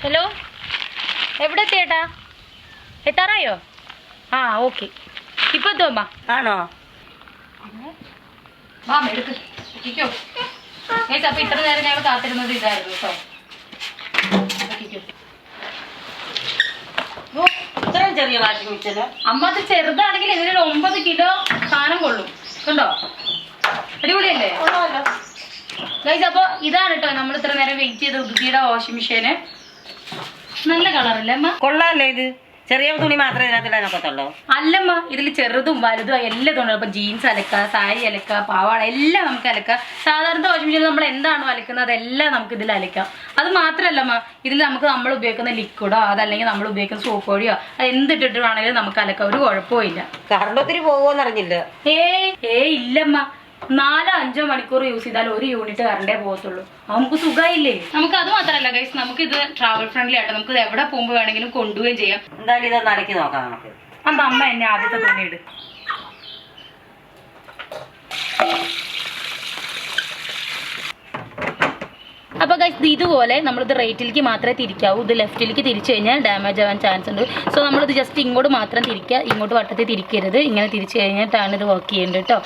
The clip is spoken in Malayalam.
ഹലോ, എവിടെ എത്തിയേട്ടാ? എത്താറായോ? ആ ഓക്കെ, ഇപ്പൊ എത്തുമ്മ. ആണോ? അപ്പൊ ഇത്ര നേരം ഞങ്ങൾ കാത്തിരുന്നത് ഇതായിരുന്നു കേട്ടോ. ഇത്രയും ചെറിയ വാഷിംഗ് മെഷീന് അമ്മ അത് ചെറുതാണെങ്കിൽ ഇതിനൊരു 9 കിലോ സാധനം കൊള്ളും. കണ്ടോ, അടിപൊളിയല്ലേ ഗൈസ്? അപ്പൊ ഇതാണ് കേട്ടോ നമ്മൾ ഇത്ര നേരം വെയിറ്റ് ചെയ്ത് ഉടുക്കിയുടെ വാഷിംഗ് മെഷീന്. നല്ല കളറല്ലേ അമ്മ? കൊള്ളാല്ലേ ഇത്? ചെറിയ തുണി മാത്രമേ ഇതിനകത്ത് ഇടാനൊക്കത്തുള്ളൂ? അല്ലമ്മ, ഇതിൽ ചെറുതും വലുതും എല്ലാം തോന്നുന്നു. അപ്പൊ ജീൻസ് അലക്ക, സാരി അലക്ക, പാവാട എല്ലാം നമുക്ക് അലക്കാം. സാധാരണ വാഷിംഗ് മെഷീനിൽ നമ്മൾ എന്താണോ അലക്കുന്നത് അതെല്ലാം നമുക്ക് ഇതിൽ അലക്കാം. അത് മാത്രല്ലമ്മ, ഇതിൽ നമുക്ക് നമ്മൾ ഉപയോഗിക്കുന്ന ലിക്വിഡോ അതല്ലെങ്കിൽ നമ്മൾ ഉപയോഗിക്കുന്ന സോപ്പ് പൊടിയോ അത് എന്തിട്ടിട്ട് വേണമെങ്കിലും നമുക്ക് അലക്കാം. ഒരു കുഴപ്പവും ഇല്ല. കറണ്ട് ഒത്തിരി പോകുമെന്ന് അറിഞ്ഞില്ല. ഇല്ലമ്മ, 4-5 മണിക്കൂർ യൂസ് ചെയ്താൽ 1 യൂണിറ്റ് കറണ്ടേ പോകത്തുള്ളൂ. നമുക്ക് സുഖമായില്ലേ? നമുക്ക് അത് മാത്രമല്ല ഗൈസ്, നമുക്ക് ഇത് ട്രാവൽ ഫ്രണ്ട്ലി ആയിട്ട് നമുക്ക് എവിടെ പോകുമ്പോൾ വേണമെങ്കിലും കൊണ്ടുപോവുകയും ചെയ്യാം. എന്തായാലും ഇതൊന്ന് അലക്കി നോക്കാം നമുക്ക്. അന്ന് അമ്മ എന്നെ ആദ്യത്തെ തുണിയിട്. അപ്പോൾ ഗൈസ് ഇതുപോലെ നമ്മളിത് റൈറ്റിലേക്ക് മാത്രമേ തിരിക്കാവൂ. ഇത് ലെഫ്റ്റിലേക്ക് തിരിച്ചു കഴിഞ്ഞാൽ ഡാമേജ് ആവാൻ ചാൻസ് ഉണ്ട്. സോ നമ്മളിത് ജസ്റ്റ് ഇങ്ങോട്ട് മാത്രം തിരിക്കുക, ഇങ്ങോട്ട് വട്ടത്തിൽ തിരിക്കരുത്. ഇങ്ങനെ തിരിച്ചു കഴിഞ്ഞിട്ടാണ് ഇത് വർക്ക് ചെയ്യേണ്ടത് കേട്ടോ.